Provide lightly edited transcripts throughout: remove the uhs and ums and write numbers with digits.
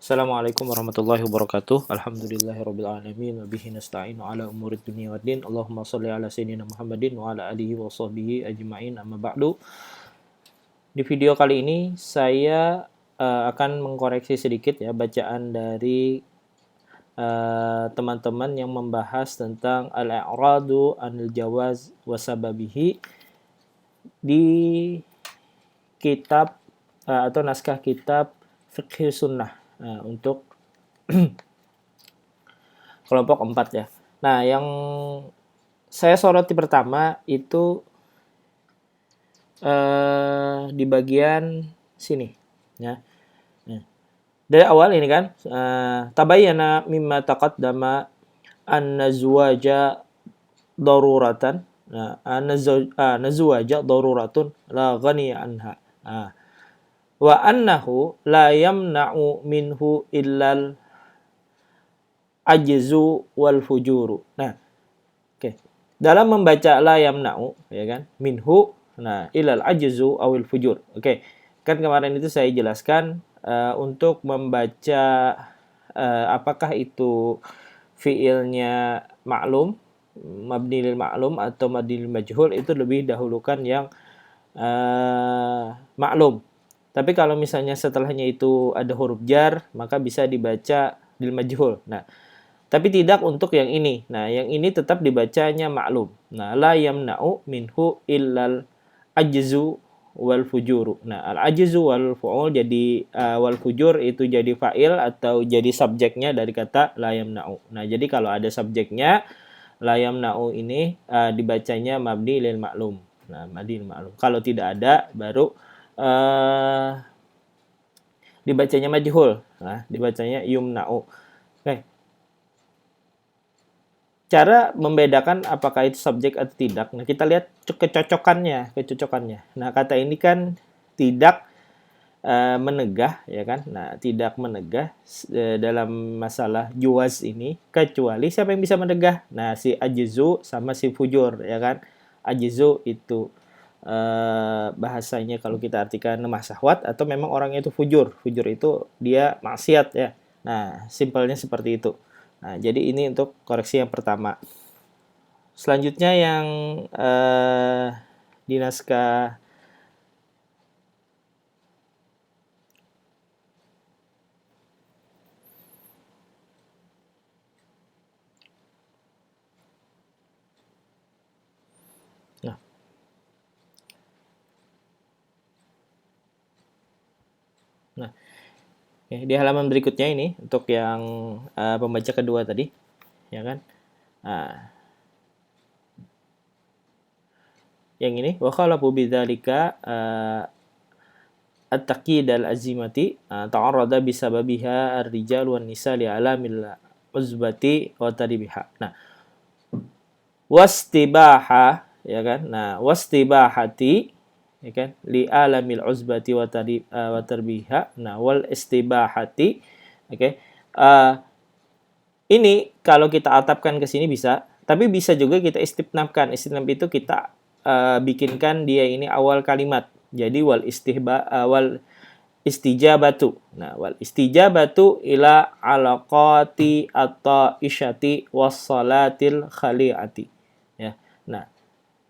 Assalamualaikum warahmatullahi wabarakatuh. Alhamdulillahirabbil alamin wa bihi nasta'inu ala umurid dunya waddin. Allahumma shalli ala sayyidina Muhammadin wa ala alihi wa sahbihi ajma'in. Amma ba'du. Di video kali ini saya akan mengkoreksi sedikit ya bacaan dari teman-teman yang membahas tentang al-i'radu anil jawaz wa sababihi di kitab atau naskah kitab Fiqh Sunnah untuk kelompok 4 ya. Nah, yang saya soroti pertama itu di bagian sini ya. Dari awal ini kan tabayyana mimma taqaddama anna zuwaja daruratan. Nah, anna zuwaja daruratun la ghani anha. Wa annahu la yamna'u minhu illal ajzu wal fujuru. Nah, oke. Dalam membaca la yamna'u ya kan, minhu, nah ilal ajzu awil fujur. Oke. Kan kemarin itu saya jelaskan untuk membaca apakah itu fiilnya ma'lum, mabni lil ma'lum atau mabni lil majhul, itu lebih dahulukan yang maklum. Tapi kalau misalnya setelahnya itu ada huruf jar, maka bisa dibaca lil majhul. Nah, tapi tidak untuk yang ini. Nah, yang ini tetap dibacanya maklum. Nah, la yamna'u minhu illal ajzu wal fujuru. Nah, al ajzu wal fu'ul jadi wal fujur itu jadi fa'il atau jadi subjeknya dari kata la yamna'u. Nah, jadi kalau ada subjeknya la yamna'u ini dibacanya mabni lil ma'lum. Nah, mabni lil ma'lum. Kalau tidak ada baru dibacanya majhul. Nah, dibacanya yumna'u. Oke. Cara membedakan apakah itu subjek atau tidak. Nah, kita lihat kecocokannya. Nah, kata ini kan tidak menegah, ya kan? Nah, tidak menegah dalam masalah juaz ini, kecuali siapa yang bisa menegah? Nah, si ajzu sama si fujur, ya kan? Ajzu itu bahasanya kalau kita artikan lemah syahwat, atau memang orangnya itu fujur. Fujur itu dia maksiat, ya. Nah, simpelnya seperti itu. Nah, jadi ini untuk koreksi yang pertama. Selanjutnya yang di naskah Nah, di halaman berikutnya ini untuk yang pembaca kedua tadi, ya kan? Nah, yang ini wa khalafu bidzalika at-taqyid al-azimati ta'arrada bisababiha ar-rijal wan nisa li alamil uzbati wa taribiha. Nah, wastibaha, ya kan? Nah, wastibahati, ya kan, li alamil uzbati wa tarbiha. Nah, wal istibahati, oke. Okay. Ini kalau kita atapkan ke sini bisa, tapi bisa juga kita istitnabkan. Istitnab itu kita bikinkan dia ini awal kalimat. Jadi wal istijabatu. Nah, wal istijabatu ila alaqati atau isyati wassalatil khali'ati. Ya. Nah,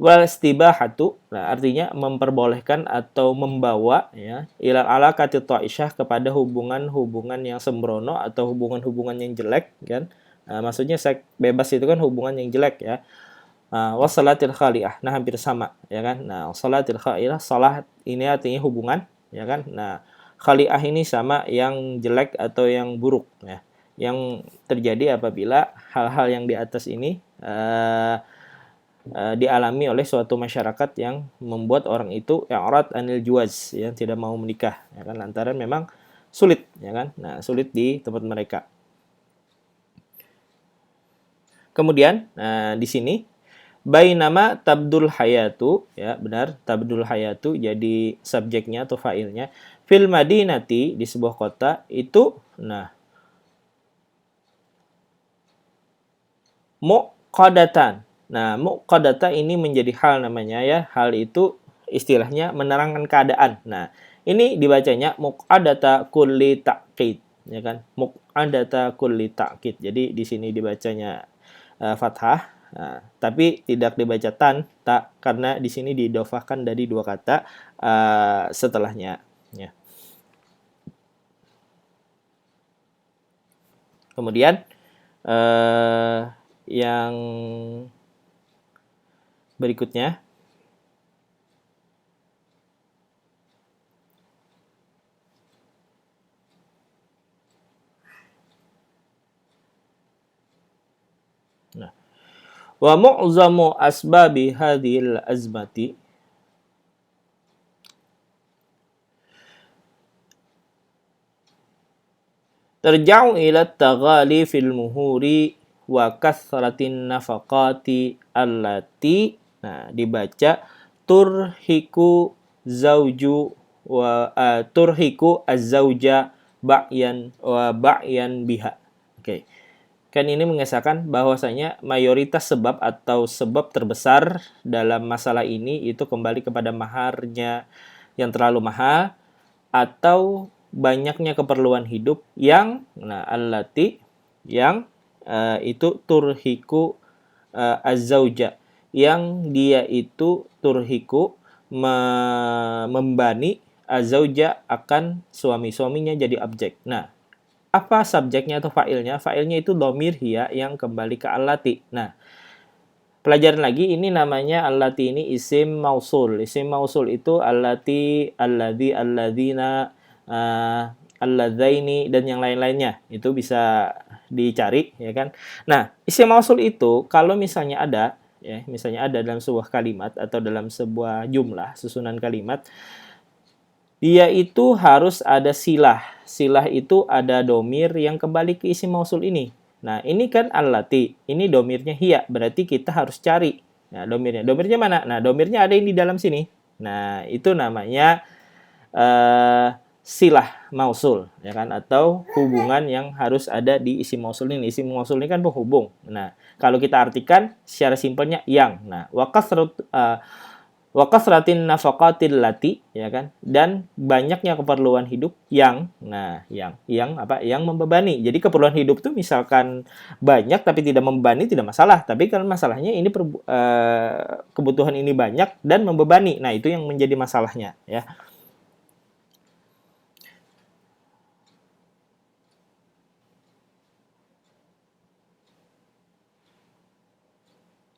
wal istibahatu, nah artinya memperbolehkan atau membawa ya ila alaqati ta'isyah kepada hubungan-hubungan yang sembrono atau hubungan-hubungan yang jelek kan. Nah, maksudnya seks bebas itu kan hubungan yang jelek ya. Wassalatil khali'ah. Nah, hampir sama ya kan. Nah, wassalatil khali'ah, salat ini artinya hubungan ya kan. Nah, khali'ah ini sama yang jelek atau yang buruk ya. Yang terjadi apabila hal-hal yang di atas ini dialami oleh suatu masyarakat yang membuat orang itu i'rad anil juwaz, yang tidak mau menikah ya kan, lantaran memang sulit ya kan. Nah, sulit di tempat mereka. Kemudian di sini bainama tabdul hayatu, ya benar, tabdul hayatu jadi subjeknya atau fa'ilnya, fil madinati di sebuah kota itu, nah muqadatan. Nah, muqadata ini menjadi hal namanya ya. Hal itu istilahnya menerangkan keadaan. Nah, ini dibacanya muqadata kulli taqid. ya kan? Muq'adata kulli ta'kid. Jadi di sini dibacanya fathah, tapi tidak dibaca ta karena di sini diidhofahkan dari dua kata setelahnya, ya. Kemudian yang berikutnya, nah, wa mu'zamu asbabi hadhil azmati, terja'u ila taghali fil muhuri wa kathratin nafaqati allati, nah dibaca turhiku zauju wa turhiku az-zauja ba'yan wa ba'yan biha. Oke. Kan ini mengesahkan bahwasanya mayoritas sebab atau sebab terbesar dalam masalah ini itu kembali kepada maharnya yang terlalu mahal atau banyaknya keperluan hidup yang allati yang itu turhiku az-zauja, yang dia itu turhiku membani az-zauja akan suami-suaminya jadi objek. Nah, apa subjeknya atau fa'ilnya? Fa'ilnya itu dhamir hiya yang kembali ke allati. Nah, pelajaran lagi, ini namanya allati ini isim mausul. Isim mausul itu allati, alladzi, alladzina, alladzaini dan yang lain-lainnya. Itu bisa dicari, ya kan? Nah, isim mausul itu kalau misalnya ada, ya, misalnya ada dalam sebuah kalimat atau dalam sebuah jumlah, susunan kalimat, dia itu harus ada silah. Silah itu ada domir yang kembali ke isim mausul ini. Nah, ini kan allati, ini domirnya hiya, berarti kita harus cari. Nah, domirnya. Domirnya mana? Nah, domirnya ada ini di dalam sini. Nah, itu namanya silah mausul, ya kan? Atau hubungan yang harus ada di isim mausul ini. Isim mausul ini kan penghubung. Nah, kalau kita artikan secara simpelnya yang. Nah, wa kasratin nafaqatil lati, ya kan, dan banyaknya keperluan hidup yang, nah yang apa, yang membebani. Jadi keperluan hidup itu misalkan banyak tapi tidak membebani tidak masalah, tapi kalau masalahnya ini kebutuhan ini banyak dan membebani, nah itu yang menjadi masalahnya, ya.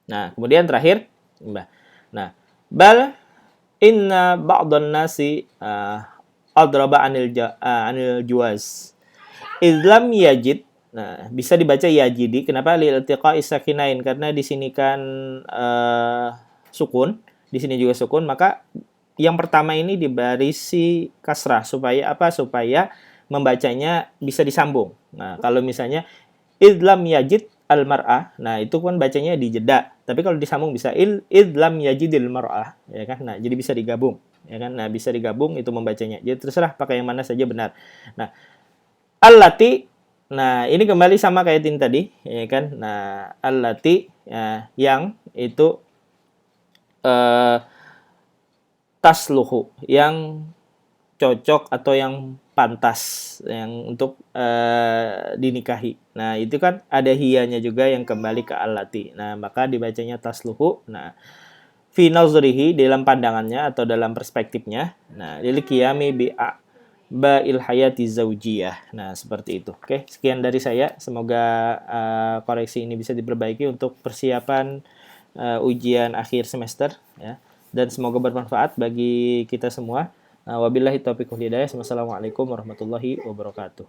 Nah, kemudian terakhir, nah, bal inna ba'dhan nasi adraba anil juaz. Idlam yajid. Nah, bisa dibaca yajidi. Kenapa? Lil iltiqa'i sakinain, karena di sini kan sukun, di sini juga sukun, maka yang pertama ini dibarisi kasrah supaya apa? Supaya membacanya bisa disambung. Nah, kalau misalnya idlam yajid al-mar'ah, nah itu kan bacanya dijeda. Tapi kalau disambung bisa idlam yajidil mar'ah, ya kan? Nah, jadi bisa digabung, ya kan? Nah, bisa digabung itu membacanya. Jadi terserah pakai yang mana saja benar. Nah, allati, nah ini kembali sama kayak tin tadi, ya kan? Nah, allati, ya, yang itu tasluhu, yang cocok atau yang pantas yang untuk dinikahi. Nah, itu kan ada hiyanya juga yang kembali ke allati. Nah, maka dibacanya tasluhu. Nah, fi nazrihi, dalam pandangannya atau dalam perspektifnya. Nah, lil qiyami bi ba'il hayati zaujiyah. Nah, seperti itu. Oke, sekian dari saya. Semoga koreksi ini bisa diperbaiki untuk persiapan ujian akhir semester, ya. Dan semoga bermanfaat bagi kita semua. Wabillahi taufiq wal hidayah. Wassalamualaikum warahmatullahi wabarakatuh.